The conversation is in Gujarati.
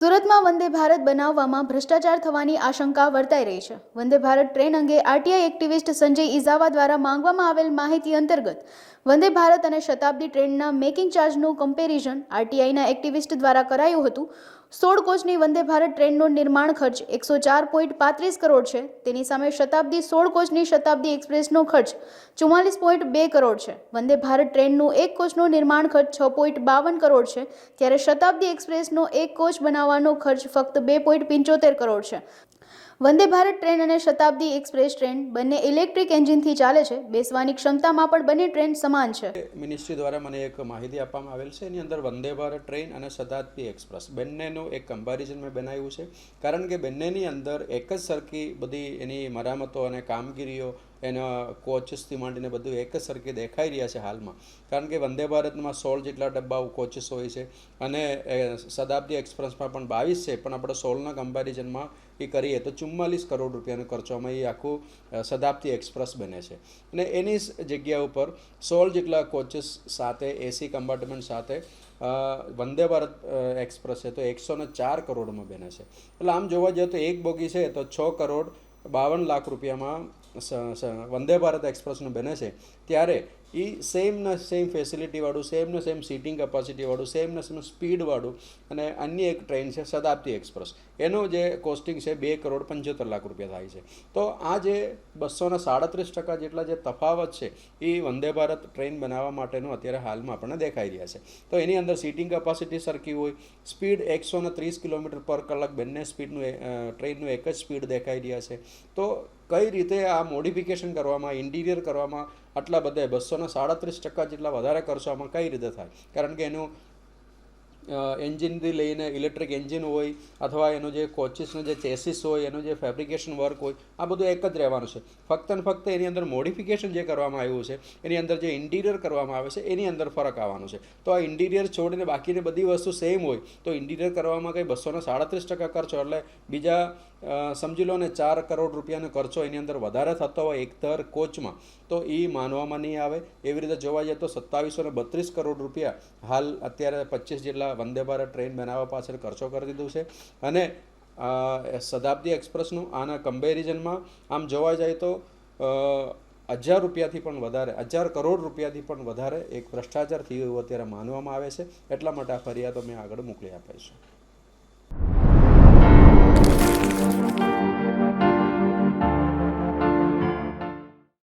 સુરતમાં વંદે ભારત બનાવવામાં ભ્રષ્ટાચાર થવાની આશંકા વર્તાઈ રહી છે। વંદે ભારત ટ્રેન અંગે આરટીઆઈ એક્ટિવિસ્ટ સંજય ઇઝાવા દ્વારા માંગવામાં આવેલ માહિતી અંતર્ગત વંદે ભારત અને શતાબ્દી ટ્રેનના મેકિંગ ચાર્જનું કમ્પેરિઝન આરટીઆઈના એક્ટિવિસ્ટ દ્વારા કરાયું હતું। 16 કોચની વંદે ભારત ટ્રેનનો નિર્માણ ખર્ચ 104.35 કરોડ છે। તેની સામે શતાબ્દી 16 કોચની શતાબ્દી એક્સપ્રેસનો ખર્ચ 44.2 કરોડ છે। વંદે ભારત ટ્રેનનું એક કોચનું નિર્માણ ખર્ચ 6.52 કરોડ છે, ત્યારે શતાબ્દી એક્સપ્રેસનો એક કોચ બનાવવાનો ખર્ચ ફક્ત 2.75 કરોડ છે। વંદે ભારત ટ્રેન અને શતાબ્દી એક્સપ્રેસ ટ્રેન બંને ઇલેક્ટ્રિક એન્જિનથી ચાલે છે। બેસવાની ક્ષમતામાં પણ બંને ટ્રેન સમાન છે। મિનિસ્ટ્રી દ્વારા મને એક માહિતી આપવામાં આવેલ છે, એની અંદર વંદે ભારત ટ્રેન અને શતાબ્દી એક્સપ્રેસ બંનેનું એક કમ્પેરિઝન મેં બનાવ્યું છે, કારણ કે બંનેની અંદર એક જ સરખી બધી એની મરામતો અને કામગીરીઓ એના કોચિસથી માંડીને બધું એક જ સરખી દેખાઈ રહ્યા છે હાલમાં। કારણ કે વંદે ભારતમાં 16 જેટલા ડબ્બા કોચિસ હોય છે અને શતાબ્દી એક્સપ્રેસમાં પણ 22 છે, પણ આપણે 16ના કમ્પેરિઝનમાં એ કરીએ તો 44 કરોડ રૂપિયાનો ખર્ચોમાં એ આખું શતાબ્દી એક્સપ્રેસ બને છે। અને એની જગ્યા ઉપર 16 જેટલા કોચિસ સાથે એસી કમ્પાર્ટમેન્ટ સાથે વંદે ભારત એક્સપ્રેસ છે તો 104 કરોડમાં બને છે। એટલે આમ જોવા જઈએ તો એક બોગી છે તો 6.52 લાખ રૂપિયામાં વંદે ભારત એક્સપ્રેસનું બને છે, ત્યારે એ સેમ ફેસિલિટીવાળું, સેમ સીટિંગ કેપેસિટીવાળું, સેમ સ્પીડવાળું અને અન્ય એક ટ્રેન છે શતાબ્દી એક્સપ્રેસ, એનો જે કોસ્ટિંગ છે 2.75 લાખ રૂપિયા થાય છે। તો આ જે 237% જેટલા જે તફાવત છે એ વંદે ભારત ટ્રેન બનાવવા માટેનું અત્યારે હાલમાં આપણને દેખાઈ રહ્યા છે। તો એની અંદર સીટિંગ કેપેસિટી સરખી હોય, સ્પીડ 130 કિલોમીટર પર કલાક બંને સ્પીડનું ટ્રેનનું એક જ સ્પીડ દેખાઈ રહ્યા છે। તો કઈ રીતે આ મોડિફિકેશન કરવામાં, ઇન્ટિરિયર કરવામાં આટલા બધા 237% જેટલા વધારે ખર્ચોમાં કઈ રીતે થાય? કારણ કે એનું એન્જિનથી લઈને ઇલેક્ટ્રિક એન્જિન હોય અથવા એનો જે કોચિસનો જે ચેસિસ હોય, એનું જે ફેબ્રિકેશન વર્ક હોય, આ બધું એક જ રહેવાનું છે। ફક્ત ને ફક્ત એની અંદર મોડિફિકેશન જે કરવામાં આવ્યું છે, એની અંદર જે ઇન્ટિરિયર કરવામાં આવે છે એની અંદર ફરક આવવાનો છે। તો આ ઇન્ટિરિયર છોડીને બાકીની બધી વસ્તુ સેમ હોય તો ઇન્ટિરિયર કરવામાં કંઈ 237% ખર્ચો, એટલે બીજા સમજી લો ને 4 કરોડ રૂપિયાનો ખર્ચો એની અંદર વધારે થતો હોય એક દર કોચમાં, તો એ માનવામાં નહીં આવે। એવી રીતે જોવા જઈએ તો 2732 કરોડ રૂપિયા હાલ અત્યારે 25 જેટલા વંદે ભારત ટ્રેન બનાવવા પાછળ ખર્ચો કરી દીધું છે। અને શતાબ્દી એક્સપ્રેસનું આના કમ્પેરિઝનમાં આમ જોવા જાય તો 1000 રૂપિયાથી પણ વધારે, 1000 કરોડ રૂપિયાથી પણ વધારે એક ભ્રષ્ટાચાર થયું એવું અત્યારે માનવામાં આવે છે। એટલા માટે આ ફરિયાદો મેં આગળ મોકલી આપે છે।